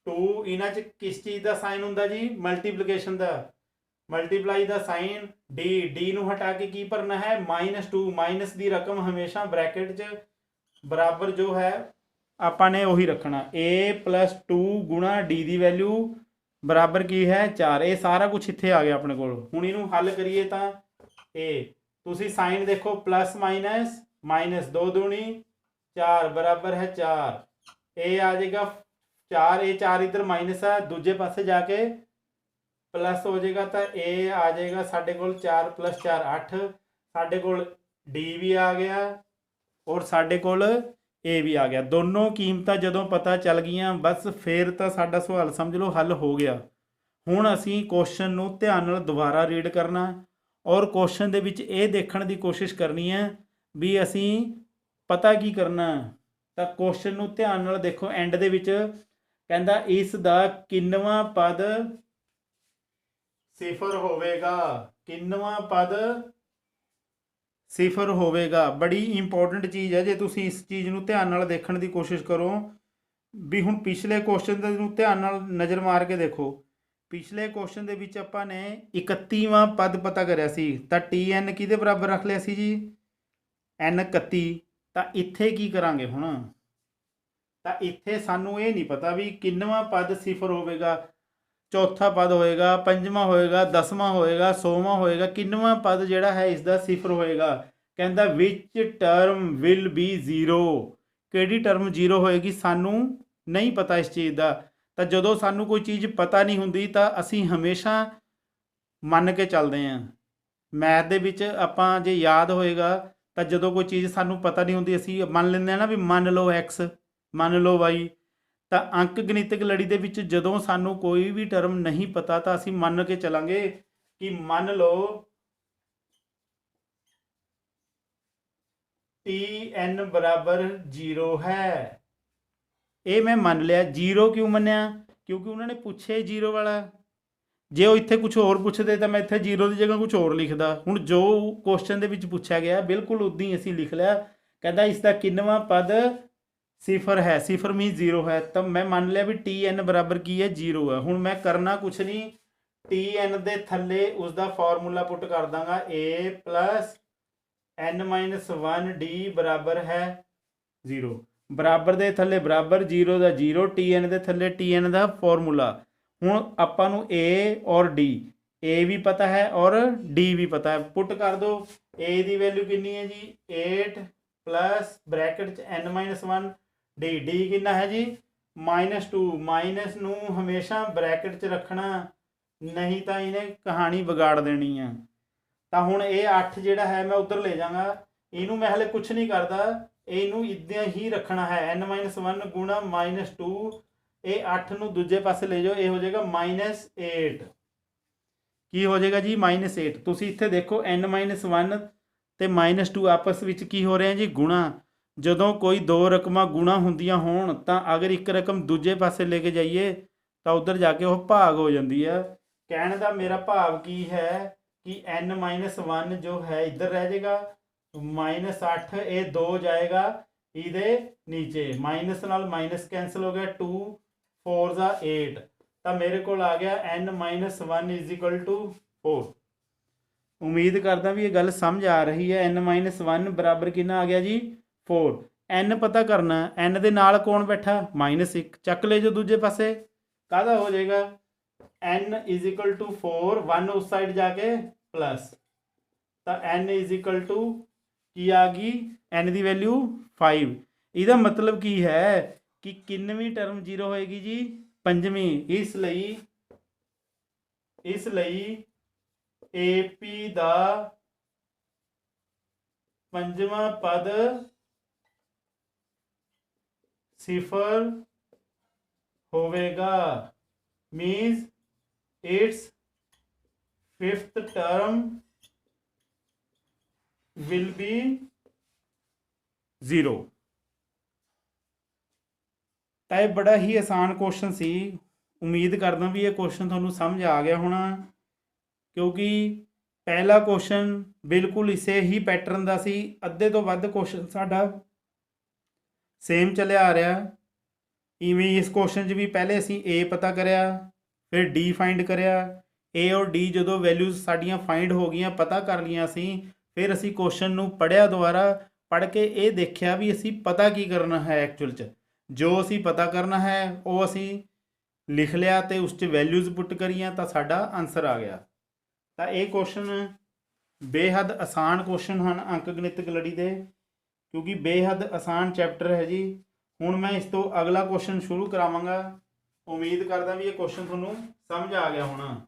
2 ਇਹਨਾਂ ਚ ਕਿਸ ਚੀਜ਼ ਦਾ ਸਾਈਨ ਹੁੰਦਾ ਜੀ ਮਲਟੀਪਲੀਕੇਸ਼ਨ ਦਾ, ਮਲਟੀਪਲਾਈ ਦਾ ਸਾਈਨ d ਨੂੰ ਹਟਾ ਕੇ ਕੀ ਭਰਨਾ ਹੈ -2। ਮਾਈਨਸ ਦੀ ਰਕਮ ਹਮੇਸ਼ਾ ਬ੍ਰੈਕਟ ਚ ਬਰਾਬਰ ਜੋ ਹੈ ਆਪਾਂ ਨੇ ਉਹੀ ਰੱਖਣਾ a + 2 ਗੁਣਾ d ਦੀ ਵੈਲਿਊ ਬਰਾਬਰ ਕੀ ਹੈ 4। ਇਹ ਸਾਰਾ ਕੁਝ ਇੱਥੇ ਆ ਗਿਆ ਆਪਣੇ ਕੋਲ। ਹੁਣ ਇਹਨੂੰ ਹੱਲ ਕਰੀਏ ਤਾਂ ਇਹ ਤੁਸੀਂ ਸਾਈਨ ਦੇਖੋ ਪਲੱਸ ਮਾਈਨਸ ਮਾਈਨਸ 2 दूनी 4 ਬਰਾਬਰ ਹੈ 4। ਇਹ ਆ ਜਾਏਗਾ 4, ਇਹ 4 ਇੱਧਰ ਮਾਈਨਸ ਹੈ ਦੂਜੇ ਪਾਸੇ ਜਾ ਕੇ ਪਲੱਸ ਹੋ ਜਾਏਗਾ ਤਾਂ ਇਹ ਆ ਜਾਏਗਾ ਸਾਡੇ ਕੋਲ 4 + 4 8। ਸਾਡੇ ਕੋਲ d ਵੀ ਆ ਗਿਆ ਔਰ ਸਾਡੇ ਕੋਲ a ਵੀ ਆ ਗਿਆ। ਦੋਨੋਂ ਕੀਮਤਾਂ ਜਦੋਂ ਪਤਾ ਚੱਲ ਗਈਆਂ ਬਸ ਫਿਰ ਤਾਂ ਸਾਡਾ ਸਵਾਲ ਸਮਝ ਲਓ ਹੱਲ ਹੋ ਗਿਆ। ਹੁਣ ਅਸੀਂ ਕੁਐਸਚਨ ਨੂੰ ਧਿਆਨ ਨਾਲ ਦੁਬਾਰਾ ਰੀਡ ਕਰਨਾ ਔਰ ਕੁਐਸਚਨ ਦੇ ਵਿੱਚ ਇਹ ਦੇਖਣ ਦੀ ਕੋਸ਼ਿਸ਼ ਕਰਨੀ ਹੈ ਵੀ ਅਸੀਂ ਪਤਾ ਕੀ ਕਰਨਾ। ਤਾਂ ਕੁਐਸਚਨ ਨੂੰ ਧਿਆਨ ਨਾਲ ਦੇਖੋ। ਐਂਡ ਦੇ ਵਿੱਚ ਕਹਿੰਦਾ ਇਸ ਦਾ ਕਿੰਨਵਾਂ ਪਦ ਸਿਫਰ ਹੋਵੇਗਾ। ਕਿੰਨਵਾਂ ਪਦ ਸਿਫਰ ਹੋਵੇਗਾ। ਬੜੀ ਇੰਪੋਰਟੈਂਟ ਚੀਜ਼ ਹੈ, ਜੇ ਤੁਸੀਂ ਇਸ ਚੀਜ਼ ਨੂੰ ਧਿਆਨ ਨਾਲ ਦੇਖਣ ਦੀ ਕੋਸ਼ਿਸ਼ ਕਰੋ ਵੀ ਹੁਣ ਪਿਛਲੇ ਕੁਐਸਚਨ ਦੇ ਨੂੰ ਧਿਆਨ ਨਾਲ ਨਜ਼ਰ ਮਾਰ ਕੇ ਦੇਖੋ। ਪਿਛਲੇ ਕੁਐਸਚਨ ਦੇ ਵਿੱਚ ਆਪਾਂ ਨੇ 31ਵਾਂ ਪਦ ਪਤਾ ਕਰਿਆ ਸੀ, ਤਾਂ TN ਕਿਹਦੇ ਬਰਾਬਰ ਰੱਖ ਲਿਆ ਸੀ ਜੀ, N 31। ਤਾਂ ਇੱਥੇ ਕੀ ਕਰਾਂਗੇ ਹੁਣ, ਤਾਂ ਇੱਥੇ ਸਾਨੂੰ ਇਹ ਨਹੀਂ ਪਤਾ ਵੀ ਕਿੰਨਵਾਂ ਪਦ ਸਿਫਰ ਹੋਵੇਗਾ, ਚੌਥਾ ਪਦ ਹੋਏਗਾ, ਪੰਜਵਾਂ ਹੋਏਗਾ, 10ਵਾਂ ਹੋਏਗਾ, 100ਵਾਂ ਹੋਏਗਾ, ਕਿੰਨਵਾਂ ਪਦ ਜਿਹੜਾ ਹੈ ਇਸ ਦਾ ਸਿਫਰ ਹੋਏਗਾ। ਕਹਿੰਦਾ ਵਿਚ ਟਰਮ ਵਿਲ ਬੀ ਜ਼ੀਰੋ, ਕਿਹੜੀ ਟਰਮ ਜ਼ੀਰੋ ਹੋਏਗੀ ਸਾਨੂੰ ਨਹੀਂ ਪਤਾ ਇਸ ਚੀਜ਼ ਦਾ। ਤਾਂ ਜਦੋਂ ਸਾਨੂੰ ਕੋਈ ਚੀਜ਼ ਪਤਾ ਨਹੀਂ ਹੁੰਦੀ ਤਾਂ ਅਸੀਂ ਹਮੇਸ਼ਾ ਮੰਨ ਕੇ ਚੱਲਦੇ ਹਾਂ। ਮੈਥ ਦੇ ਵਿੱਚ ਆਪਾਂ ਜੇ ਯਾਦ ਹੋਏਗਾ ਤਾਂ ਜਦੋਂ ਕੋਈ ਚੀਜ਼ ਸਾਨੂੰ ਪਤਾ ਨਹੀਂ ਹੁੰਦੀ ਅਸੀਂ ਮੰਨ ਲੈਂਦੇ ਹਾਂ ਨਾ ਵੀ ਮੰਨ ਲਓ x, ਮੰਨ ਲਓ y। ਤਾਂ ਅੰਕ ਗਣਿਤਕ ਲੜੀ ਦੇ ਵਿੱਚ ਜਦੋਂ ਸਾਨੂੰ ਕੋਈ ਵੀ ਟਰਮ ਨਹੀਂ ਪਤਾ ਤਾਂ ਅਸੀਂ ਮੰਨ ਕੇ ਚੱਲਾਂਗੇ ਕਿ ਮੰਨ ਲਓ TN ਬਰਾਬਰ 0 ਹੈ। ਇਹ ਮੈਂ ਮੰਨ ਲਿਆ। 0 ਕਿਉਂ ਮੰਨਿਆ, ਕਿਉਂਕਿ ਉਹਨਾਂ ਨੇ ਪੁੱਛਿਆ 0 ਵਾਲਾ। ਜੇ ਉਹ ਇੱਥੇ ਕੁਝ ਹੋਰ ਪੁੱਛਦੇ ਤਾਂ ਮੈਂ ਇੱਥੇ 0 ਦੀ ਜਗ੍ਹਾ ਕੁਝ ਹੋਰ ਲਿਖਦਾ। ਹੁਣ ਜੋ ਕੁਐਸਚਨ ਦੇ ਵਿੱਚ ਪੁੱਛਿਆ ਗਿਆ ਬਿਲਕੁਲ ਉੱਦਾਂ ਹੀ ਅਸੀਂ ਲਿਖ ਲਿਆ। ਕਹਿੰਦਾ ਇਸ ਦਾ ਕਿੰਨਵਾਂ ਪਦ ਸਿਫਰ ਹੈ, ਸਿਫਰ ਮੀਨ 0 ਹੈ। ਤਾਂ ਮੈਂ ਮੰਨ ਲਿਆ ਵੀ TN ਬਰਾਬਰ ਕੀ ਹੈ, 0 ਹੈ। ਹੁਣ ਮੈਂ ਕਰਨਾ ਕੁਛ ਨਹੀਂ, TN ਦੇ ਥੱਲੇ ਉਸ ਦਾ ਫਾਰਮੂਲਾ ਪੁੱਟ ਕਰ ਦਾਂਗਾ A ਪਲੱਸ N-1D ਬਰਾਬਰ ਹੈ 0। ਬਰਾਬਰ ਦੇ ਥੱਲੇ ਬਰਾਬਰ, 0 ਦਾ 0, TN ਦੇ ਥੱਲੇ TN ਦਾ ਫਾਰਮੂਲਾ। ਹੁਣ ਆਪਾਂ ਨੂੰ A ਔਰ D, A ਵੀ ਪਤਾ ਹੈ ਔਰ D ਵੀ ਪਤਾ ਹੈ। ਪੁੱਟ ਕਰ ਦੋ। A ਦੀ ਵੈਲਿਊ ਕਿੰਨੀ ਹੈ ਜੀ, 8 ਪਲੱਸ ਬ੍ਰੈਕਟ 'ਚ N-1 D ਕਿੰਨਾ ਹੈ ਜੀ, -2। ਮਾਈਨਸ ਨੂੰ ਹਮੇਸ਼ਾ ਬ੍ਰੈਕਟ 'ਚ ਰੱਖਣਾ, ਨਹੀਂ ਤਾਂ ਇਹਨੇ ਕਹਾਣੀ ਵਿਗਾੜ ਦੇਣੀ ਆ। ਤਾਂ ਹੁਣ ਇਹ 8 ਜਿਹੜਾ ਹੈ ਮੈਂ ਉੱਧਰ ਲੈ ਜਾਵਾਂਗਾ, ਇਹਨੂੰ ਮੈਂ ਹਲੇ ਕੁਛ ਨਹੀਂ ਕਰਦਾ, ਇਹਨੂੰ ਇੱਦਾਂ ਹੀ ਰੱਖਣਾ ਹੈ। N-1 ਗੁਣਾ -2, ਇਹ 8 ਨੂੰ ਦੂਜੇ ਪਾਸੇ ਲੈ ਜਾਓ, ਇਹ ਹੋ ਜਾਏਗਾ -8। ਕੀ ਹੋ ਜਾਏਗਾ ਜੀ, -8। ਤੁਸੀਂ ਇੱਥੇ ਦੇਖੋ N-1 ਤੇ -2 ਆਪਸ ਵਿੱਚ ਕੀ ਹੋ ਰਿਹਾ ਜੀ, ਗੁਣਾ। ਜਦੋਂ ਕੋਈ ਦੋ ਰਕਮਾਂ ਗੁਣਾ ਹੁੰਦੀਆਂ ਹੋਣ ਤਾਂ ਅਗਰ ਇੱਕ ਰਕਮ ਦੂਜੇ ਪਾਸੇ ਲੈ ਕੇ ਜਾਈਏ ਤਾਂ ਉੱਧਰ ਜਾ ਕੇ ਉਹ ਭਾਗ ਹੋ ਜਾਂਦੀ ਹੈ। ਕਹਿਣ ਦਾ ਮੇਰਾ ਭਾਵ ਕੀ ਹੈ ਕਿ N-1 ਜੋ ਹੈ ਇੱਧਰ ਰਹਿ ਜਾਏਗਾ, -8 ਇਹ 2 ਜਾਏਗਾ ਇਹਦੇ ਨੀਚੇ, ਮਾਈਨਸ ਨਾਲ ਮਾਈਨਸ ਕੈਂਸਲ ਹੋ ਗਿਆ, 2 4 ਦਾ 8। ਤਾਂ ਮੇਰੇ ਕੋਲ ਆ ਗਿਆ N-1 = 4। ਉਮੀਦ ਕਰਦਾ ਵੀ ਇਹ ਗੱਲ ਸਮਝ ਆ ਰਹੀ ਹੈ। N-1 ਬਰਾਬਰ ਕਿੰਨਾ ਆ ਗਿਆ ਜੀ, 4। N ਪਤਾ ਕਰਨਾ, N ਦੇ ਨਾਲ ਕੌਣ ਬੈਠਾ, -1 ਚੱਕ ਲੈ ਜੋ ਦੂਜੇ ਪਾਸੇ, ਕਾਹਦਾ ਹੋ ਜਾਏਗਾ N = 4, 1 ਉਸ ਸਾਈਡ ਜਾ ਕੇ ਪਲੱਸ। ਤਾਂ N = ਕੀ ਆ ਗਈ, N ਦੀ ਵੈਲਿਊ 5। ਇਹਦਾ ਮਤਲਬ ਕੀ ਹੈ ਕਿ ਕਿੰਨਵੀਂ ਟਰਮ 0 ਹੋਏਗੀ ਜੀ, ਪੰਜਵੀਂ। ਇਸ ਲਈ AP ਦਾ ਪੰਜਵਾਂ ਪਦ ਸਿਫਰ ਹੋਵੇਗਾ, means its fifth term will be 0। ਤਾਂ ਇਹ ਬੜਾ ਹੀ ਆਸਾਨ ਕੁਐਸਚਨ ਸੀ। ਉਮੀਦ ਕਰਦਾ ਵੀ ਇਹ ਕੁਐਸਚਨ ਤੁਹਾਨੂੰ ਸਮਝ ਆ ਗਿਆ ਹੋਣਾ, ਕਿਉਂਕਿ ਪਹਿਲਾ ਕੁਐਸਚਨ ਬਿਲਕੁਲ ਇਸੇ ਹੀ ਪੈਟਰਨ ਦਾ ਸੀ। ਅੱਧੇ ਤੋਂ ਵੱਧ ਕੁਐਸਚਨ ਸਾਡਾ ਸੇਮ ਚੱਲਿਆ ਆ ਰਿਹਾ। ਇਵੇਂ ਇਸ ਕੁਐਸਚਨ 'ਚ ਵੀ ਪਹਿਲੇ ਅਸੀਂ A ਪਤਾ ਕਰਿਆ, ਫਿਰ D ਫਾਈਂਡ ਕਰਿਆ। A ਔਰ D ਜਦੋਂ ਵੈਲਿਊਜ਼ ਸਾਡੀਆਂ ਫਾਈਂਡ ਹੋ ਗਈਆਂ, ਪਤਾ ਕਰ ਲਈਆਂ ਅਸੀਂ, ਫਿਰ ਅਸੀਂ ਕੁਐਸਚਨ ਨੂੰ ਪੜ੍ਹਿਆ, ਦੁਬਾਰਾ ਪੜ੍ਹ ਕੇ ਇਹ ਦੇਖਿਆ ਵੀ ਅਸੀਂ ਪਤਾ ਕੀ ਕਰਨਾ ਹੈ। ਐਕਚੁਅਲ 'ਚ ਜੋ ਅਸੀਂ ਪਤਾ ਕਰਨਾ ਹੈ ਉਹ ਅਸੀਂ ਲਿਖ ਲਿਆ ਅਤੇ ਉਸ 'ਚ ਵੈਲਿਊਜ਼ ਪੁੱਟ ਕਰੀਆਂ ਤਾਂ ਸਾਡਾ ਆਨਸਰ ਆ ਗਿਆ। ਤਾਂ ਇਹ ਕੁਐਸਚਨ ਬੇਹੱਦ ਆਸਾਨ ਕੁਐਸਚਨ ਹਨ ਅੰਕ ਗਣਿਤਕ ਲੜੀ ਦੇ, ਕਿਉਂਕਿ ਬੇਹੱਦ ਆਸਾਨ ਚੈਪਟਰ ਹੈ ਜੀ। ਹੁਣ ਮੈਂ ਇਸ ਤੋਂ ਅਗਲਾ ਕੁਐਸਚਨ ਸ਼ੁਰੂ ਕਰਾਵਾਂਗਾ। ਉਮੀਦ ਕਰਦਾ ਵੀ ਇਹ ਕੁਐਸਚਨ ਤੁਹਾਨੂੰ ਸਮਝ ਆ ਗਿਆ ਹੋਣਾ।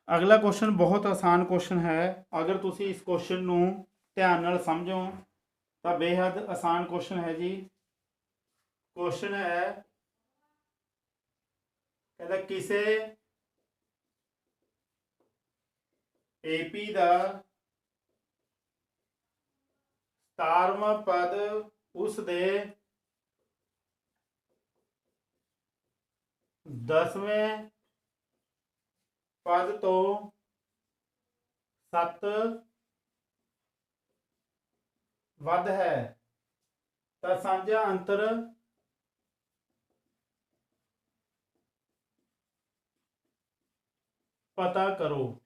ਅਗਲਾ ਕੁਐਸਚਨ ਬਹੁਤ ਆਸਾਨ ਕੁਐਸਚਨ ਹੈ। ਅਗਰ ਤੁਸੀਂ ਇਸ ਕੁਐਸਚਨ ਨੂੰ ਧਿਆਨ ਨਾਲ ਸਮਝੋ ਤਾਂ ਬੇਹੱਦ ਆਸਾਨ ਕੁਐਸਚਨ ਹੈ ਜੀ। ਕੁਐਸਚਨ ਹੈ, ਕਹਿੰਦਾ ਕਿਸੇ ਏਪੀ ਦਾ 17ਵਾਂ ਪਦ ਉਸ ਦੇ 10ਵੇਂ ਪਦ ਤੋਂ 7 ਵੱਧ ਹੈ ਤਾਂ ਸਾਂਝਾ ਅੰਤਰ ਪਤਾ ਕਰੋ।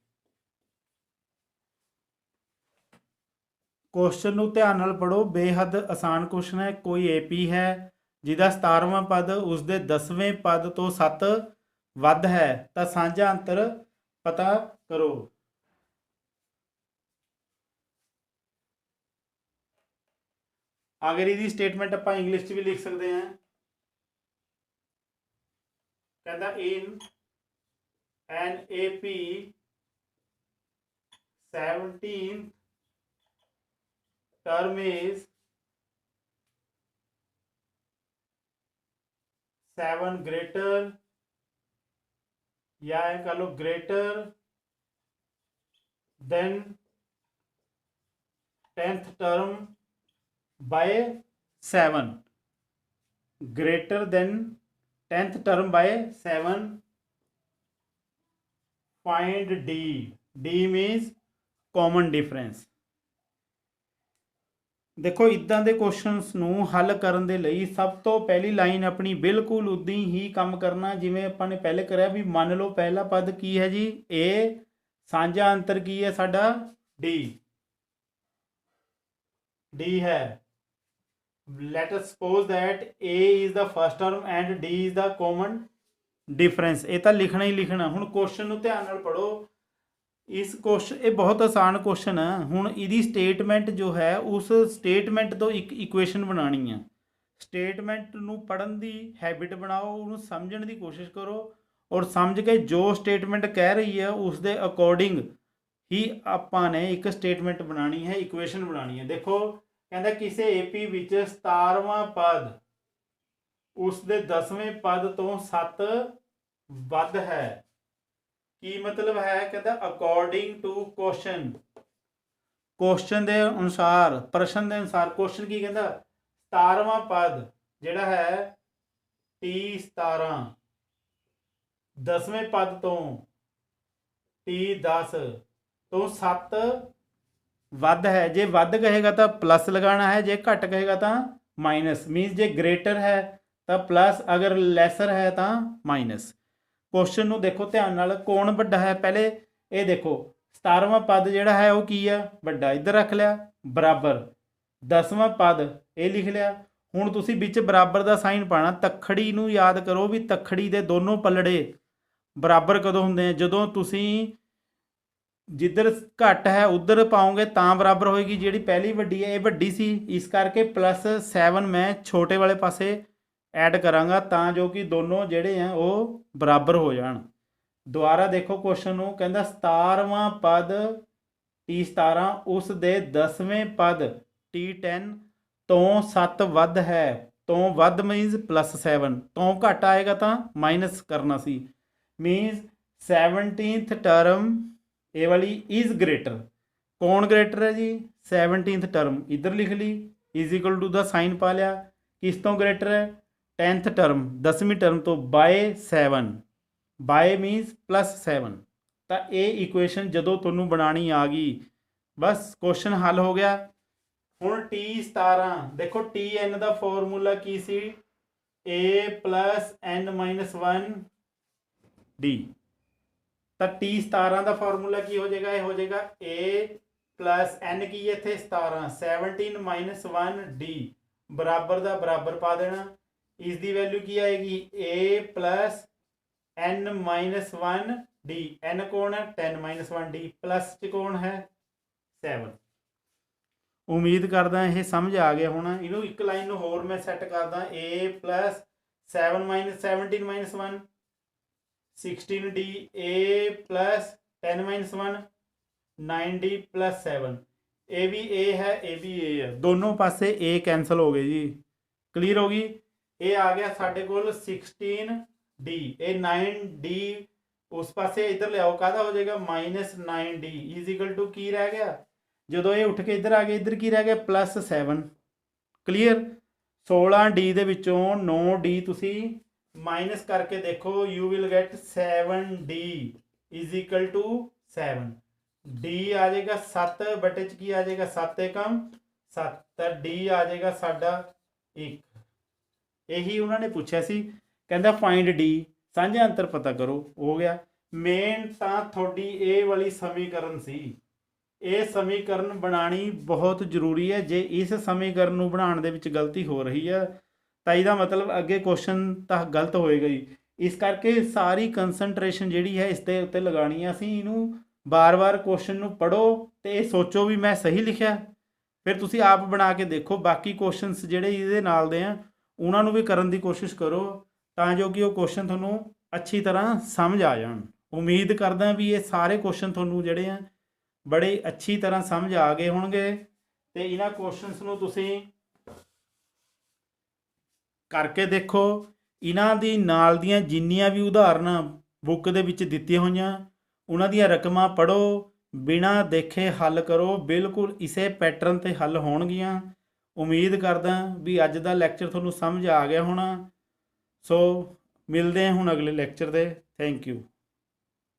ਕੁਐਸਚਨ ਨੂੰ ਧਿਆਨ ਨਾਲ ਪੜੋ, ਬੇਹੱਦ ਆਸਾਨ ਕੁਐਸਚਨ ਹੈ। ਕੋਈ ਏਪੀ ਹੈ ਜਿਹਦਾ 17ਵਾਂ ਪਦ ਉਸ ਦੇ 10ਵੇਂ ਪਦ ਤੋਂ 7 ਵੱਧ ਹੈ ਤਾਂ ਸਾਂਝਾ ਅੰਤਰ ਪਤਾ ਕਰੋ। ਅਗਰ ਇਹਦੀ ਸਟੇਟਮੈਂਟ ਆਪਾਂ ਇੰਗਲਿਸ਼ 'ਚ ਵੀ ਲਿਖ ਸਕਦੇ ਹਾਂ। ਕਹਿੰਦਾ ਇਨ ਐਨ AP 17th term is 7 greater या कह लो greater than 10th term by 7, greater than 10th term by 7, find D, D means common difference। ਦੇਖੋ ਇਦਾਂ ਦੇ ਕੁਐਸਚਨਸ ਨੂੰ ਹੱਲ ਕਰਨ ਦੇ ਲਈ ਸਭ ਤੋਂ ਪਹਿਲੀ ਲਾਈਨ ਆਪਣੀ ਬਿਲਕੁਲ ਉਦਾਂ ਹੀ ਕੰਮ ਕਰਨਾ ਜਿਵੇਂ ਆਪਾਂ ਨੇ ਪਹਿਲੇ ਕਰਿਆ ਵੀ ਮੰਨ ਲਓ ਪਹਿਲਾ ਪਦ ਕੀ ਹੈ ਜੀ A, ਸਾਂਝਾ ਅੰਤਰ ਕੀ ਹੈ ਸਾਡਾ D, D ਹੈ। let us suppose that A is the first term and D is the common difference। ਇਹ ਤਾਂ ਲਿਖਣਾ ਹੀ ਲਿਖਣਾ। ਹੁਣ ਕੁਐਸਚਨ ਨੂੰ ਧਿਆਨ ਨਾਲ ਪੜੋ। ਇਸ ਕੁਐਸਚਨ ਇਹ ਬਹੁਤ ਆਸਾਨ ਕੁਐਸਚਨ ਹੈ। ਹੁਣ ਇਹਦੀ ਸਟੇਟਮੈਂਟ ਜੋ ਹੈ ਉਸ ਸਟੇਟਮੈਂਟ ਤੋਂ ਇੱਕ ਇਕੁਏਸ਼ਨ ਬਣਾਉਣੀ ਆ। ਸਟੇਟਮੈਂਟ ਨੂੰ ਪੜ੍ਹਨ ਦੀ ਹੈਬਿਟ ਬਣਾਓ, ਉਹਨੂੰ ਸਮਝਣ ਦੀ ਕੋਸ਼ਿਸ਼ ਕਰੋ ਔਰ ਸਮਝ ਕੇ ਜੋ ਸਟੇਟਮੈਂਟ ਕਹਿ ਰਹੀ ਹੈ ਉਸ ਦੇ ਅਕੋਰਡਿੰਗ ਹੀ ਆਪਾਂ ਨੇ ਇੱਕ ਸਟੇਟਮੈਂਟ ਬਣਾਉਣੀ ਹੈ, ਇਕੁਏਸ਼ਨ ਬਣਾਉਣੀ ਹੈ। ਦੇਖੋ ਕਹਿੰਦਾ ਕਿਸੇ ਏਪੀ ਵਿੱਚ 17ਵਾਂ ਪਦ ਉਸ ਦੇ 10ਵੇਂ ਪਦ ਤੋਂ 7 ਵੱਧ ਹੈ। ਕੀ ਮਤਲਬ ਹੈ? ਕਹਿੰਦਾ ਅਕੋਰਡਿੰਗ ਟੂ ਕੁਐਸਚਨ, ਕੁਐਸਚਨ ਦੇ ਅਨੁਸਾਰ, ਪ੍ਰਸ਼ਨ ਦੇ ਅਨੁਸਾਰ। ਕੁਐਸਚਨ ਕੀ ਕਹਿੰਦਾ? 17ਵਾਂ ਪਦ ਜਿਹੜਾ ਹੈ T17 10ਵੇਂ ਪਦ ਤੋਂ T10 ਤੋਂ 7 ਵੱਧ ਹੈ। ਜੇ ਵੱਧ ਕਹੇਗਾ ਤਾਂ ਪਲੱਸ ਲਗਾਉਣਾ ਹੈ, ਜੇ ਘੱਟ ਕਹੇਗਾ ਤਾਂ ਮਾਈਨਸ। ਮੀਨਸ ਜੇ ਗ੍ਰੇਟਰ ਹੈ ਤਾਂ ਪਲੱਸ, ਅਗਰ ਲੈਸਰ ਹੈ ਤਾਂ ਮਾਈਨਸ। ਕੁਐਸਚਨ ਨੂੰ ਦੇਖੋ ਧਿਆਨ ਨਾਲ, ਕੌਣ ਵੱਡਾ ਹੈ? ਪਹਿਲੇ ਇਹ ਦੇਖੋ 17ਵਾਂ ਪਦ ਜਿਹੜਾ ਹੈ ਉਹ ਕੀ ਆ? ਵੱਡਾ। ਇੱਧਰ ਰੱਖ ਲਿਆ ਬਰਾਬਰ। 10ਵਾਂ ਪਦ ਇਹ ਲਿਖ ਲਿਆ। ਹੁਣ ਤੁਸੀਂ ਵਿੱਚ ਬਰਾਬਰ ਦਾ ਸਾਈਨ ਪਾਣਾ। ਤੱਖੜੀ ਨੂੰ ਯਾਦ ਕਰੋ ਵੀ ਤੱਖੜੀ ਦੇ ਦੋਨੋਂ ਪਲੜੇ ਬਰਾਬਰ ਕਦੋਂ ਹੁੰਦੇ ਆ? ਜਦੋਂ ਤੁਸੀਂ ਜਿੱਧਰ ਘੱਟ ਹੈ ਉਧਰ ਪਾਓਗੇ ਤਾਂ ਬਰਾਬਰ ਹੋਏਗੀ। ਜਿਹੜੀ ਪਹਿਲੀ ਵੱਡੀ ਹੈ ਇਹ ਵੱਡੀ ਸੀ, ਇਸ ਕਰਕੇ +7 ਮੈਂ ਛੋਟੇ ਵਾਲੇ ਪਾਸੇ ਐਡ ਕਰਾਂਗਾ ਤਾਂ ਜੋ ਕਿ ਦੋਨੋਂ ਜਿਹੜੇ ਆ ਉਹ ਬਰਾਬਰ ਹੋ ਜਾਣ। ਦੁਬਾਰਾ ਦੇਖੋ ਕੁਐਸਚਨ ਨੂੰ, ਕਹਿੰਦਾ 17ਵਾਂ ਪਦ T17 ਉਸ ਦੇ 10ਵੇਂ ਪਦ T10 ਤੋਂ 7 ਵੱਧ ਹੈ। ਤੋਂ ਵੱਧ ਮੀਨਸ +7, ਤੋਂ ਘੱਟ ਆਏਗਾ ਤਾਂ ਮਾਈਨਸ ਕਰਨਾ ਸੀ। ਮੀਨਸ 17th ਟਰਮ ਇਹ ਵਾਲੀ ਇਜ਼ ਗ੍ਰੇਟਰ। ਕੌਣ ਗ੍ਰੇਟਰ ਹੈ ਜੀ? 17th term. ਇੱਧਰ ਲਿਖ ਲਈ = ਟੂ ਦਾ ਸਾਈਨ ਪਾ ਲਿਆ। ਕਿਸ ਤੋਂ ਗ੍ਰੇਟਰ ਹੈ? 10th ਟਰਮ 10ਵੀਂ ਟਰਮ ਤੋਂ ਬਾਏ 7। Bye means +7। ਤਾਂ ਇਹ ਇਕੁਏਸ਼ਨ ਜਦੋਂ ਤੁਹਾਨੂੰ ਬਣਾਉਣੀ ਆ ਗਈ ਬਸ ਕੁਐਸਚਨ ਹੱਲ ਹੋ ਗਿਆ। ਹੁਣ T17 ਦੇਖੋ Tn the formula Ki C? A + n-1 D। ਤਾਂ T17 ਦਾ ਫਾਰਮੂਲਾ ਕੀ ਹੋ ਜਾਏਗਾ? ਇਹ ਹੋ ਜਾਏਗਾ A + n ਕੀ ਹੈ ਇੱਥੇ 17, 17 - 1 D ਬਰਾਬਰ ਦਾ ਬਰਾਬਰ ਪਾ ਦੇਣਾ। ਇਸ ਦੀ ਵੈਲਿਊ ਕੀ ਆਏਗੀ? A + n - 1 D। n ਕੌਣ ਹੈ? 10 - 1 D। ਪਲੱਸ 'ਚ ਕੌਣ ਹੈ? 7। ਉਮੀਦ ਕਰਦਾ ਇਹ ਸਮਝ ਆ ਗਿਆ ਹੋਣਾ। ਇਹਨੂੰ ਇੱਕ ਲਾਈਨ ਨੂੰ ਹੋਰ ਮੈਂ ਸੈੱਟ ਕਰਦਾ। A + 7 - 17 - 1 16 D। A + 10 minus 1 9d + 7 ਇਹ ਵੀ a ਹੈ ਇਹ ਵੀ a ਹੈ, ਦੋਨੋਂ ਪਾਸੇ a ਕੈਂਸਲ ਹੋ ਗਏ ਜੀ। ਕਲੀਅਰ ਹੋ ਗਈ। ਇਹ ਆ ਗਿਆ ਸਾਡੇ ਕੋਲ 16d, ਇਹ 9d ਉਸ ਪਾਸੇ ਇੱਧਰ ਲਿਆਓ, ਕਾਹਦਾ ਹੋ ਜਾਏਗਾ -9d ਇਜ਼ ਟੂ ਕੀ ਰਹਿ ਗਿਆ, ਜਦੋਂ ਇਹ ਉੱਠ ਕੇ ਇੱਧਰ ਆ ਗਿਆ ਇੱਧਰ ਕੀ ਰਹਿ ਗਿਆ +7। ਕਲੀਅਰ। 16d ਦੇ ਵਿੱਚੋਂ 9d ਤੁਸੀਂ ਮਾਈਨਸ ਕਰਕੇ ਦੇਖੋ, you will get 7d is to 7। d ਆ ਜਾਏਗਾ 7 ਬਟੇ ਚ ਕੀ ਆ ਜਾਏਗਾ 7 ਏਕਮ 7, ਤਾਂ d ਆ ਜਾਏਗਾ ਸਾਡਾ 1। ਇਹੀ ਉਹਨਾਂ ਨੇ ਪੁੱਛਿਆ ਸੀ, ਕਹਿੰਦਾ ਫਾਈਂਡ d, ਸਾਂਝਾ ਅੰਤਰ ਪਤਾ ਕਰੋ, ਹੋ ਗਿਆ। ਮੇਨ ਤਾਂ ਤੁਹਾਡੀ ਇਹ ਵਾਲੀ ਸਮੀਕਰਨ ਸੀ, ਇਹ ਸਮੀਕਰਨ ਬਣਾਉਣੀ ਬਹੁਤ ਜ਼ਰੂਰੀ ਹੈ। ਜੇ ਇਸ ਸਮੀਕਰਨ ਨੂੰ ਬਣਾਉਣ ਦੇ ਵਿੱਚ ਗਲਤੀ ਹੋ ਰਹੀ ਹੈ ਤਾਂ ਇਹਦਾ ਮਤਲਬ ਅੱਗੇ ਕੁਐਸਚਨ ਤਾਂ ਗਲਤ ਹੋਏਗਾ ਹੀ। ਇਸ ਕਰਕੇ ਸਾਰੀ ਕੰਸੰਟਰੇਸ਼ਨ ਜਿਹੜੀ ਹੈ ਇਸ ਦੇ ਉੱਤੇ ਲਗਾਉਣੀ ਹੈ। ਅਸੀਂ ਇਹਨੂੰ ਬਾਰ-ਬਾਰ ਕੁਐਸਚਨ ਨੂੰ ਪੜ੍ਹੋ ਤੇ ਇਹ ਸੋਚੋ ਵੀ ਮੈਂ ਸਹੀ ਲਿਖਿਆ, ਫਿਰ ਤੁਸੀਂ ਆਪ ਬਣਾ ਕੇ ਦੇਖੋ। ਬਾਕੀ ਕੁਐਸਚਨਸ ਜਿਹੜੇ ਇਹਦੇ ਨਾਲ ਦੇ ਆ ਉਹਨਾਂ ਨੂੰ ਵੀ ਕਰਨ ਦੀ ਕੋਸ਼ਿਸ਼ ਕਰੋ ਤਾਂ ਜੋ ਕਿ ਉਹ ਕੁਐਸਚਨ ਤੁਹਾਨੂੰ ਅੱਛੀ ਤਰ੍ਹਾਂ ਸਮਝ ਆ ਜਾਣ। ਉਮੀਦ ਕਰਦਾ ਵੀ ਇਹ ਸਾਰੇ ਕੁਐਸਚਨ ਤੁਹਾਨੂੰ ਜਿਹੜੇ ਆ ਬੜੇ ਅੱਛੀ ਤਰ੍ਹਾਂ ਸਮਝ ਆ ਗਏ ਹੋਣਗੇ ਤੇ ਇਹਨਾਂ ਕੁਐਸਚਨਸ ਨੂੰ ਤੁਸੀਂ ਕਰਕੇ ਦੇਖੋ। ਇਹਨਾਂ ਦੀ ਨਾਲ ਦੀਆਂ ਜਿੰਨੀਆਂ ਵੀ ਉਦਾਹਰਨਾਂ ਬੁੱਕ ਦੇ ਵਿੱਚ ਦਿੱਤੀਆਂ ਹੋਈਆਂ ਉਹਨਾਂ ਦੀਆਂ ਰਕਮਾਂ ਪੜ੍ਹੋ, ਬਿਨਾਂ ਦੇਖੇ ਹੱਲ ਕਰੋ, ਬਿਲਕੁਲ ਇਸੇ ਪੈਟਰਨ 'ਤੇ ਹੱਲ ਹੋਣਗੀਆਂ। ਉਮੀਦ ਕਰਦਾ ਵੀ ਅੱਜ ਦਾ ਲੈਕਚਰ ਤੁਹਾਨੂੰ ਸਮਝ ਆ ਗਿਆ ਹੋਣਾ। ਸੋ ਮਿਲਦੇ ਹਾਂ ਹੁਣ ਅਗਲੇ ਲੈਕਚਰ ਦੇ। Thank you.